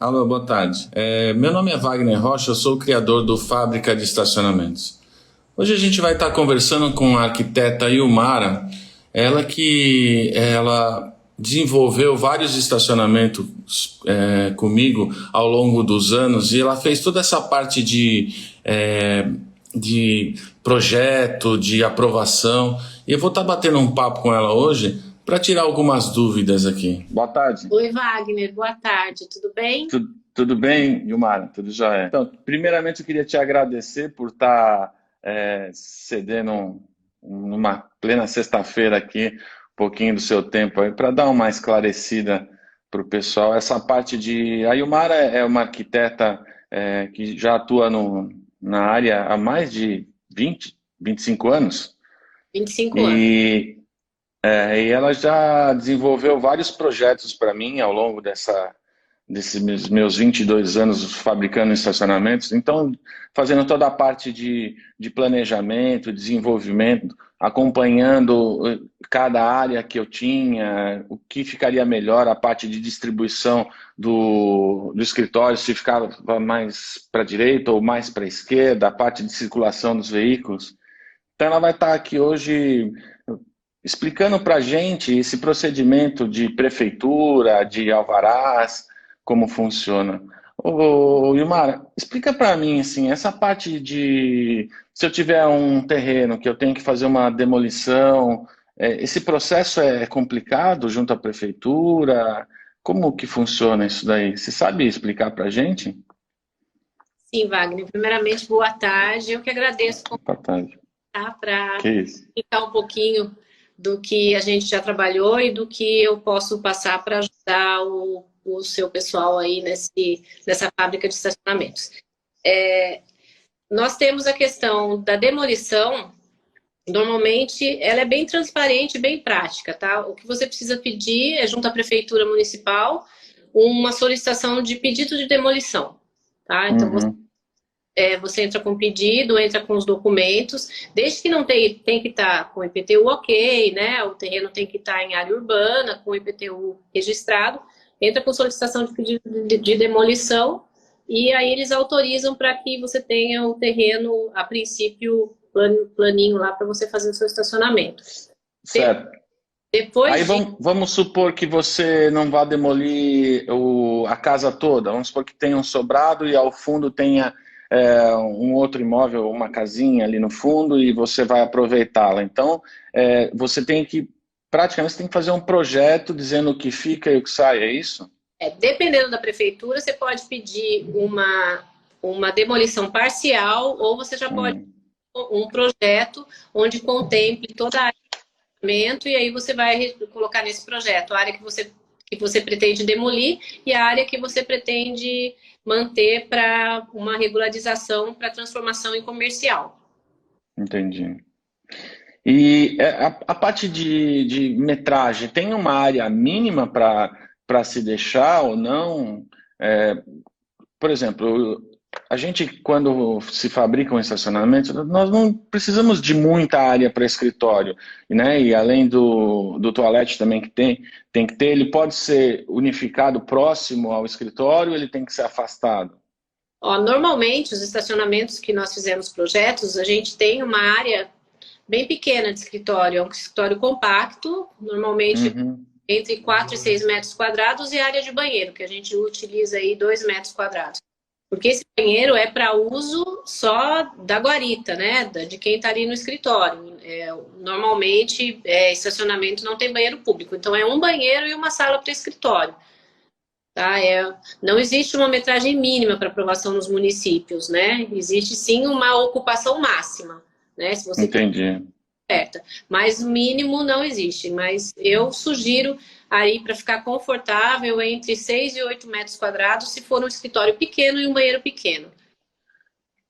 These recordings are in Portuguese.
Alô, boa tarde. Meu nome é Wagner Rocha, eu sou o criador do Fábrica de Estacionamentos. Hoje a gente vai estar conversando com a arquiteta Ilmara, ela desenvolveu vários estacionamentos comigo ao longo dos anos e ela fez toda essa parte de projeto, de aprovação. E eu vou estar batendo um papo com ela hoje para tirar algumas dúvidas aqui. Boa tarde. Oi, Wagner, boa tarde, tudo bem? Tudo bem, Gilmar? Tudo jóia? Então, primeiramente eu queria te agradecer por estar cedendo numa plena sexta-feira aqui, um pouquinho do seu tempo aí, para dar uma esclarecida para o pessoal. Essa parte de... A Ilmara é uma arquiteta que já atua na área há mais de 25 anos 25 anos. e ela já desenvolveu vários projetos para mim ao longo desses meus 22 anos fabricando estacionamentos. Então, fazendo toda a parte de planejamento, desenvolvimento, acompanhando cada área que eu tinha, o que ficaria melhor, a parte de distribuição do escritório, se ficava mais para a direita ou mais para a esquerda, a parte de circulação dos veículos. Então, ela vai estar aqui hoje explicando para a gente esse procedimento de prefeitura, de alvarás, como funciona. Ô, Ilmar, explica para mim, assim, essa parte de se eu tiver um terreno que eu tenho que fazer uma demolição, esse processo é complicado junto à prefeitura? Como que funciona isso daí? Você sabe explicar para a gente? Sim, Wagner, primeiramente, boa tarde. Eu que agradeço por Boa tarde. contar para Que isso? explicar um pouquinho do que a gente já trabalhou e do que eu posso passar para ajudar o seu pessoal aí nessa fábrica de estacionamentos. Nós temos a questão da demolição. Normalmente, ela é bem transparente, bem prática, tá? O que você precisa pedir é, junto à Prefeitura Municipal, uma solicitação de pedido de demolição, tá? Então, Uhum, você entra com o pedido, entra com os documentos, desde que não tem que estar com o IPTU ok, né? O terreno tem que estar em área urbana, com o IPTU registrado, entra com solicitação de pedido de demolição e aí eles autorizam para que você tenha o terreno, a princípio, planinho lá para você fazer o seu estacionamento. certo. Aí Depois de vamos supor que você não vá demolir a casa toda. Vamos supor que tenha um sobrado e ao fundo tenha um outro imóvel, uma casinha ali no fundo e você vai aproveitá-la. Então, você tem que, praticamente, você tem que fazer um projeto dizendo o que fica e o que sai, é isso? dependendo da prefeitura, você pode pedir uma demolição parcial ou você já pode Hum, um projeto onde contemple toda a área de estacionamento e aí você vai colocar nesse projeto a área que você pretende demolir e a área que você pretende manter para uma regularização para transformação em comercial. entendi. E a parte de metragem, tem uma área mínima para se deixar ou não? É, por exemplo, a gente, quando se fabrica um estacionamento, nós não precisamos de muita área para escritório, né? E além do toalete também que tem que ter, ele pode ser unificado próximo ao escritório, ele tem que ser afastado. Ó, normalmente, os estacionamentos que nós fizemos projetos, a gente tem uma área bem pequena de escritório, é um escritório compacto, normalmente Uhum, entre 4 e 6 metros quadrados e área de banheiro, que a gente utiliza aí 2 metros quadrados. Porque esse banheiro é para uso só da guarita, né? De quem está ali no escritório. Normalmente, estacionamento não tem banheiro público. Então, é um banheiro e uma sala para escritório. Tá? Não existe uma metragem mínima para aprovação nos municípios, né? Existe sim uma ocupação máxima, né? Se você entendi. certa. Mas o mínimo não existe. Mas eu sugiro aí para ficar confortável entre 6 e 8 metros quadrados se for um escritório pequeno e um banheiro pequeno.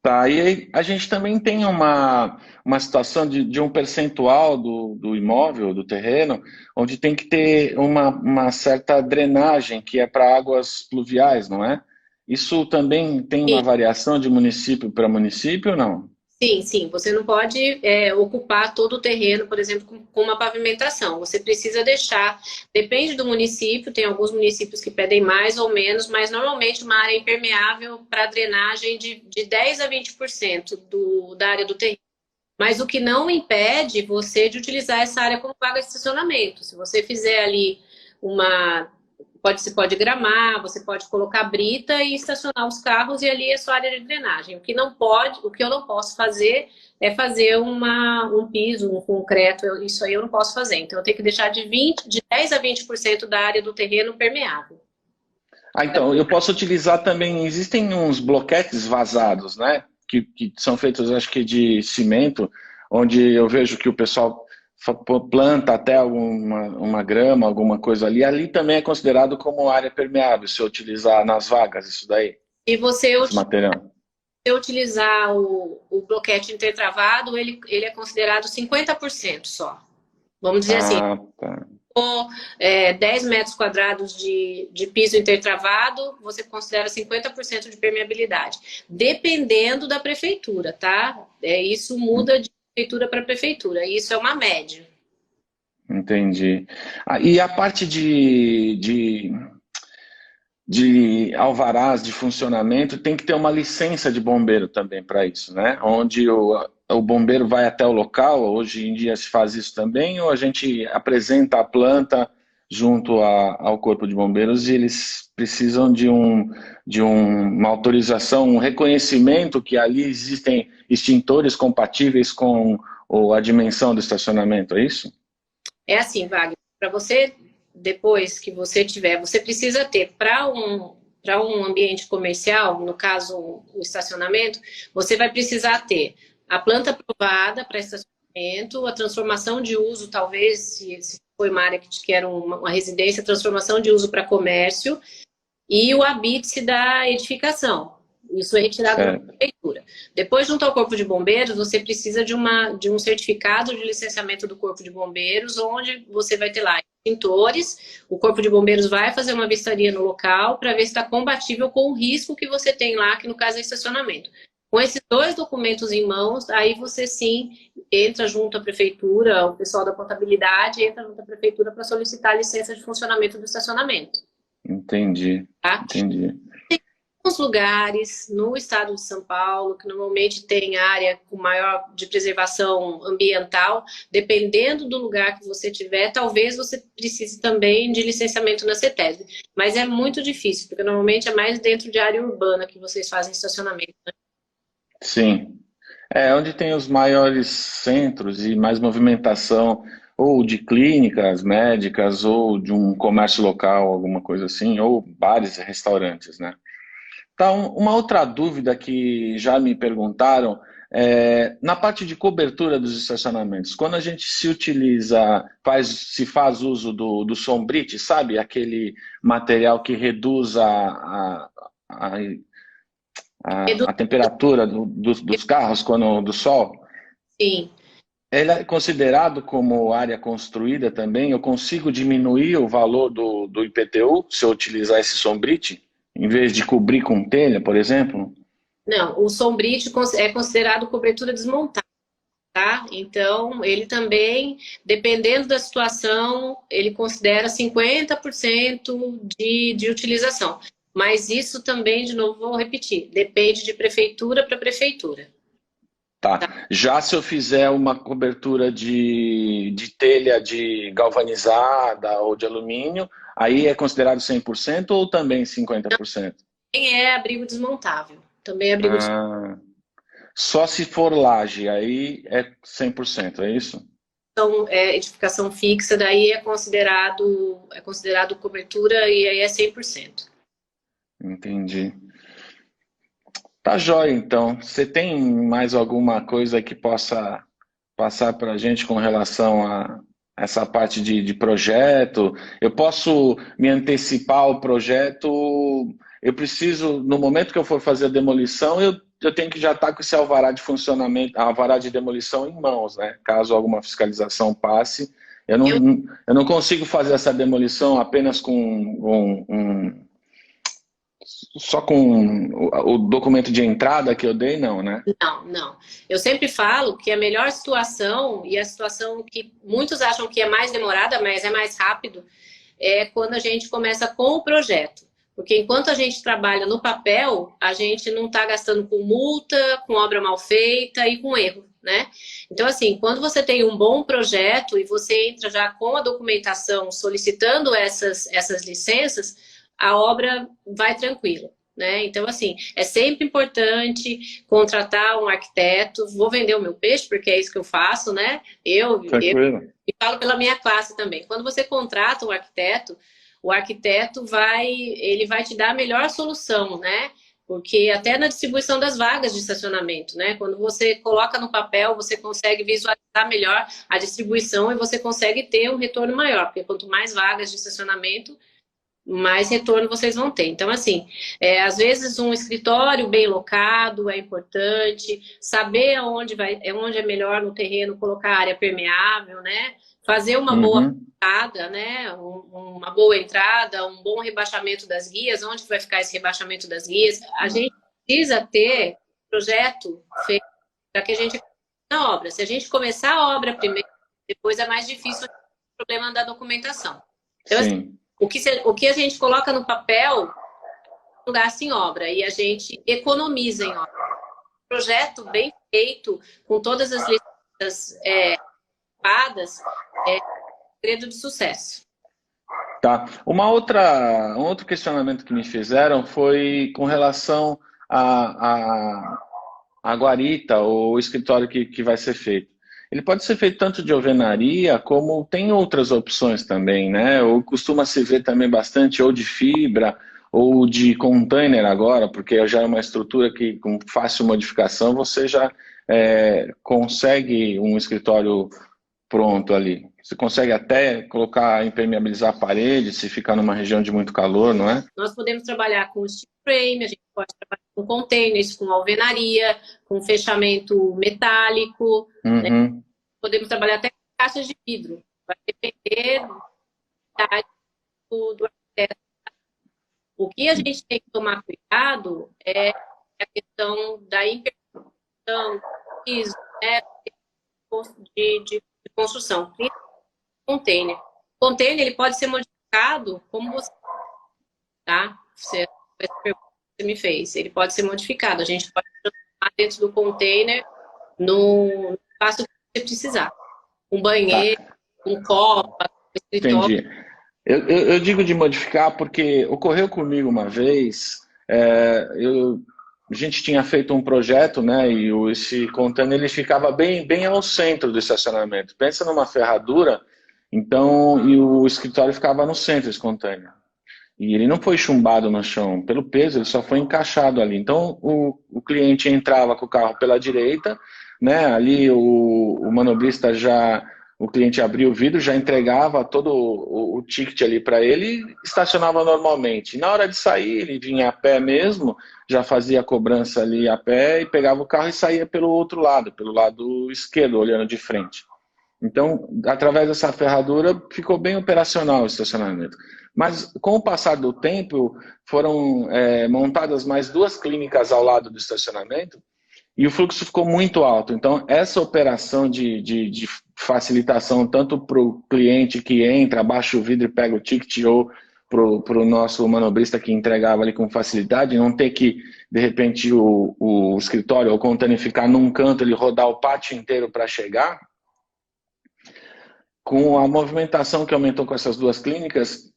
Tá, e aí a gente também tem uma situação de um percentual do imóvel, do terreno, onde tem que ter uma certa drenagem, que é para águas pluviais, não é? Isso também tem uma E, variação de município para município ou não? Sim, sim. Você não pode ocupar todo o terreno, por exemplo, com uma pavimentação. Você precisa deixar, depende do município, tem alguns municípios que pedem mais ou menos, mas normalmente uma área impermeável para drenagem de 10 a 20% da área do terreno. Mas o que não impede você de utilizar essa área como vaga de estacionamento. Se você fizer ali uma. Você pode gramar, você pode colocar brita e estacionar os carros e ali é sua área de drenagem. O que não pode, o que eu não posso fazer é fazer um piso, um concreto, isso aí eu não posso fazer. Então eu tenho que deixar de 10 a 20% da área do terreno permeável. Ah, então, eu posso utilizar também, existem uns bloquetes vazados, né? Que são feitos, acho que de cimento, onde eu vejo que o pessoal planta até uma grama, alguma coisa ali. Ali também é considerado como área permeável, se eu utilizar nas vagas, isso daí, E você esse material. utilizar o bloquete intertravado, ele é considerado 50% só. Vamos dizer assim, Ah, tá. 10 metros quadrados de piso intertravado, você considera 50% de permeabilidade. Dependendo da prefeitura, tá? Isso muda de prefeitura para prefeitura. Isso é uma média. Entendi. Ah, e a parte de alvarás de funcionamento, tem que ter uma licença de bombeiro também para isso, né? Onde o bombeiro vai até o local, hoje em dia se faz isso também, ou a gente apresenta a planta junto ao Corpo de Bombeiros e eles precisam uma autorização, um reconhecimento que ali existem extintores compatíveis com a dimensão do estacionamento, é isso? É assim, Wagner, para você, depois que você tiver, você precisa ter para um ambiente comercial, no caso o estacionamento, você vai precisar ter a planta aprovada para estacionamento, a transformação de uso, talvez, se foi uma área que era uma residência, transformação de uso para comércio e o habite da edificação. Isso é retirado da prefeitura. Depois, junto ao Corpo de Bombeiros, você precisa de um certificado de licenciamento do Corpo de Bombeiros, onde você vai ter lá extintores. O Corpo de Bombeiros vai fazer uma vistoria no local para ver se está compatível com o risco que você tem lá, que no caso é estacionamento. Com esses dois documentos em mãos, aí você sim entra junto à prefeitura, o pessoal da contabilidade entra junto à prefeitura para solicitar a licença de funcionamento do estacionamento. Entendi, Tá? entendi. Alguns lugares no estado de São Paulo, que normalmente tem área com maior de preservação ambiental, dependendo do lugar que você tiver, talvez você precise também de licenciamento na CETESB. Mas é muito difícil, porque normalmente é mais dentro de área urbana que vocês fazem estacionamento, né? Sim. É onde tem os maiores centros e mais movimentação, ou de clínicas médicas, ou de um comércio local, alguma coisa assim, ou bares e restaurantes, né? Então, uma outra dúvida que já me perguntaram na parte de cobertura dos estacionamentos, quando a gente se utiliza, se faz uso do sombrite, sabe? Aquele material que reduz a, a temperatura dos carros quando do sol, Sim. ele é considerado como área construída também? Eu consigo diminuir o valor do IPTU se eu utilizar esse sombrite, em vez de cobrir com telha, por exemplo? Não, o sombrite é considerado cobertura desmontada, tá? Então, ele também, dependendo da situação, ele considera 50% de utilização. Mas isso também, de novo, vou repetir, depende de prefeitura para prefeitura. Tá. Já se eu fizer uma cobertura de telha de galvanizada ou de alumínio, aí é considerado 100% ou também 50%? Também é abrigo desmontável. Também é abrigo desmontável. Ah, só se for laje, aí é 100%, é isso? Então, edificação fixa, daí é considerado cobertura e aí é 100%. Entendi. Tá jóia, então. Você tem mais alguma coisa que possa passar para a gente com relação a essa parte de projeto? Eu posso me antecipar ao projeto? Eu preciso, no momento que eu for fazer a demolição, eu tenho que já estar com esse alvará de funcionamento, alvará de demolição em mãos, né? Caso alguma fiscalização passe. Eu não consigo fazer essa demolição apenas com Só com o documento de entrada que eu dei, não, né? Não, não. Eu sempre falo que a melhor situação, e a situação que muitos acham que é mais demorada, mas é mais rápido, é quando a gente começa com o projeto. Porque enquanto a gente trabalha no papel, a gente não está gastando com multa, com obra mal feita e com erro, né? Então, assim, quando você tem um bom projeto e você entra já com a documentação solicitando essas licenças, a obra vai tranquila. Né? Então, assim, é sempre importante contratar um arquiteto. Vou vender o meu peixe, porque é isso que eu faço, né? Tranquilo. E falo pela minha classe também. Quando você contrata um arquiteto, o arquiteto ele vai te dar a melhor solução, né? Porque até na distribuição das vagas de estacionamento, né? Quando você coloca no papel, você consegue visualizar melhor a distribuição e você consegue ter um retorno maior, porque quanto mais vagas de estacionamento, mais retorno vocês vão ter. Então, assim, às vezes um escritório bem locado é importante, saber onde é melhor no terreno colocar área permeável, né? Fazer uma boa entrada, né? Uma boa entrada, um bom rebaixamento das guias, onde vai ficar esse rebaixamento das guias. A gente precisa ter projeto feito para que a gente na obra. Se a gente começar a obra primeiro, depois é mais difícil o problema da documentação. Então, assim, o que a gente coloca no papel não gasta em obra e a gente economiza em obra. Projeto bem feito, com todas as listas padas, é segredo de sucesso. Tá. Um outro questionamento que me fizeram foi com relação a guarita, ou o escritório que vai ser feito. Ele pode ser feito tanto de alvenaria, como tem outras opções também, né? Ou costuma se ver também bastante ou de fibra, ou de container agora, porque já é uma estrutura que com fácil modificação você já consegue um escritório pronto ali. Você consegue até colocar, impermeabilizar a parede, se ficar numa região de muito calor, não é? Nós podemos trabalhar com steel frame, a gente pode trabalhar com containers, com alvenaria, com fechamento metálico, né? Podemos trabalhar até com caixas de vidro. Vai depender do arquiteto. O que a gente tem que tomar cuidado é a questão da impermeabilização, né, de construção, container. O container ele pode ser modificado como você, tá? Você me fez. Ele pode ser modificado. A gente pode transformar dentro do container no espaço que você precisar. Um banheiro, um copo, um escritório. Entendi. Eu digo de modificar porque ocorreu comigo uma vez, a gente tinha feito um projeto, né, e esse container ele ficava bem ao centro do estacionamento. Pensa numa ferradura, então, e o escritório ficava no centro desse container. E ele não foi chumbado no chão pelo peso, ele só foi encaixado ali. Então, o cliente entrava com o carro pela direita, né, ali o manobrista o cliente abria o vidro, já entregava todo o ticket ali para ele e estacionava normalmente. Na hora de sair, ele vinha a pé mesmo, já fazia a cobrança ali a pé e pegava o carro e saía pelo outro lado, pelo lado esquerdo, olhando de frente. Então, através dessa ferradura, ficou bem operacional o estacionamento. Mas, com o passar do tempo, foram montadas mais 2 clínicas ao lado do estacionamento e o fluxo ficou muito alto. Então, essa operação de facilitação, tanto para o cliente que entra, abaixa o vidro e pega o ticket, ou para o nosso manobrista que entregava ali com facilidade, não ter que, de repente, o escritório ou o container ficar num canto, ele rodar o pátio inteiro para chegar. Com a movimentação que aumentou com essas 2 clínicas,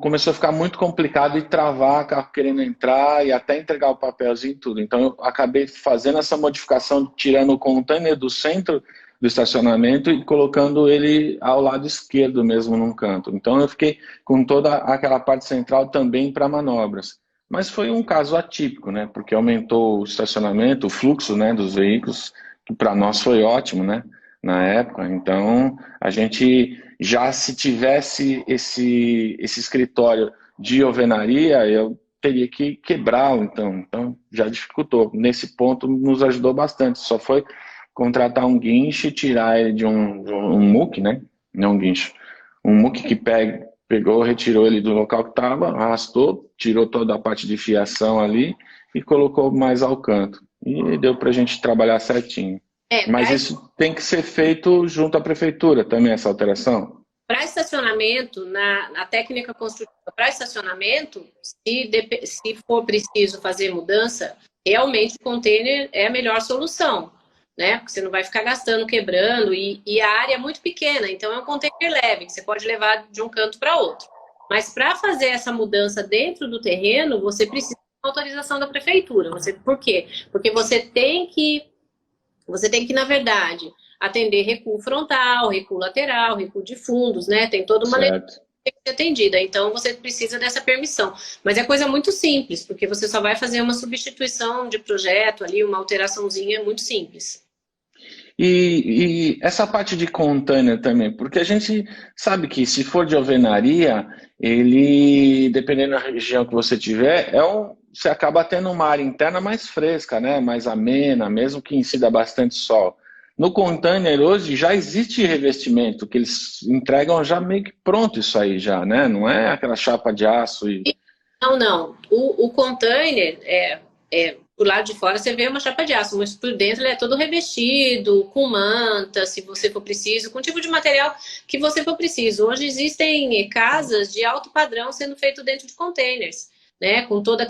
começou a ficar muito complicado e travar, carro querendo entrar e até entregar o papelzinho e tudo. Então eu acabei fazendo essa modificação, tirando o container do centro do estacionamento e colocando ele ao lado esquerdo mesmo num canto. Então eu fiquei com toda aquela parte central também para manobras. Mas foi um caso atípico, né? Porque aumentou o estacionamento, o fluxo, né, dos veículos, que para nós foi ótimo, né? Na época. Então a gente já, se tivesse esse escritório de alvenaria, eu teria que quebrá-lo, então já dificultou. Nesse ponto nos ajudou bastante, só foi contratar um guincho e tirar ele de um muque, né? Não um guincho. Um muque que pegou, retirou ele do local que estava, arrastou, tirou toda a parte de fiação ali e colocou mais ao canto. E deu para a gente trabalhar certinho. Mas isso tem que ser feito junto à prefeitura também, essa alteração? Para estacionamento, na técnica construtiva para estacionamento, se for preciso fazer mudança, realmente o container é a melhor solução, né? Porque você não vai ficar gastando, quebrando, e a área é muito pequena, então é um container leve, que você pode levar de um canto para outro. Mas para fazer essa mudança dentro do terreno, você precisa de autorização da prefeitura. Por quê? Porque você tem que, na verdade, atender recuo frontal, recuo lateral, recuo de fundos, né? Tem toda uma lei que tem que ser atendida. Então, você precisa dessa permissão. Mas é coisa muito simples, porque você só vai fazer uma substituição de projeto ali, uma alteraçãozinha muito simples. E essa parte de container também, porque a gente sabe que se for de alvenaria, ele, dependendo da região que você tiver, você acaba tendo uma área interna mais fresca, né? Mais amena, mesmo que incida bastante sol. No container hoje já existe revestimento, que eles entregam já meio que pronto isso aí já, né? Não é aquela chapa de aço e... Não. O container, por lado de fora você vê uma chapa de aço, mas por dentro ele é todo revestido, com manta, se você for preciso, com o tipo de material que você for preciso. Hoje existem casas de alto padrão sendo feito dentro de containers, né? Com toda a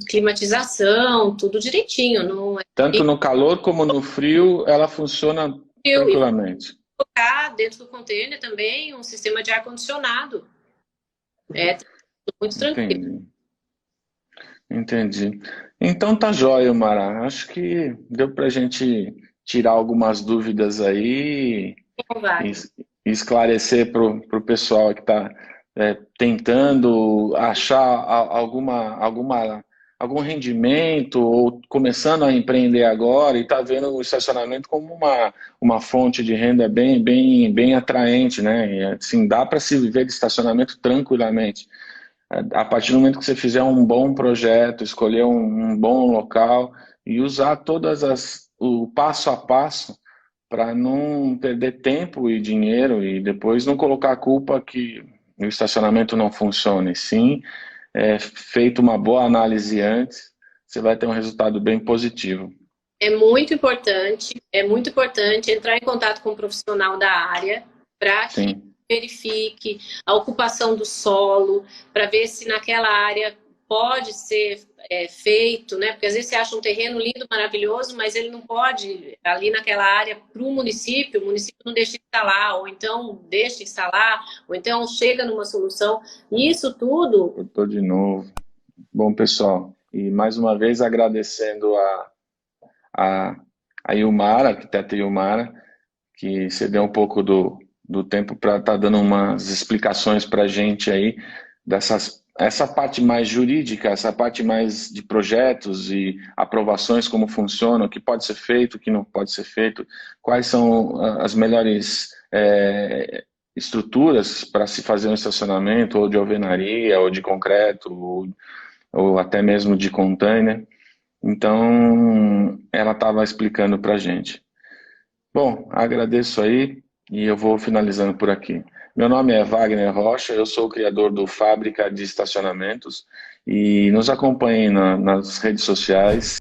climatização, tudo direitinho. Não é... Tanto no calor como no frio, ela funciona tranquilamente. E colocar dentro do container também um sistema de ar-condicionado. É muito tranquilo. Entendi. Então tá jóia, Mara. Acho que deu pra gente tirar algumas dúvidas aí e esclarecer pro pessoal que está tentando achar algum rendimento ou começando a empreender agora e está vendo o estacionamento como uma fonte de renda bem atraente, né? E, assim, dá para se viver de estacionamento tranquilamente. A partir do momento que você fizer um bom projeto, escolher um bom local e usar o passo a passo para não perder tempo e dinheiro e depois não colocar a culpa que o estacionamento não funcione. Sim, feito uma boa análise antes, você vai ter um resultado bem positivo. É muito importante entrar em contato com um profissional da área para que verifique a ocupação do solo, para ver se naquela área pode ser feito, né? Porque às vezes você acha um terreno lindo, maravilhoso, mas ele não pode, ali naquela área, para o município não deixa instalar, ou então deixa instalar, ou então chega numa solução. E isso tudo... Eu estou de novo. Bom, pessoal, e mais uma vez agradecendo a Ilmara, a arquiteta Ilmara, que cedeu um pouco do tempo para estar dando umas explicações para a gente aí, essa parte mais jurídica, essa parte mais de projetos e aprovações, como funciona, o que pode ser feito, o que não pode ser feito, quais são as melhores estruturas para se fazer um estacionamento, ou de alvenaria, ou de concreto, ou até mesmo de container. Então, ela estava explicando para a gente. Bom, agradeço aí e eu vou finalizando por aqui. Meu nome é Wagner Rocha, eu sou o criador do Fábrica de Estacionamentos e nos acompanhem nas redes sociais.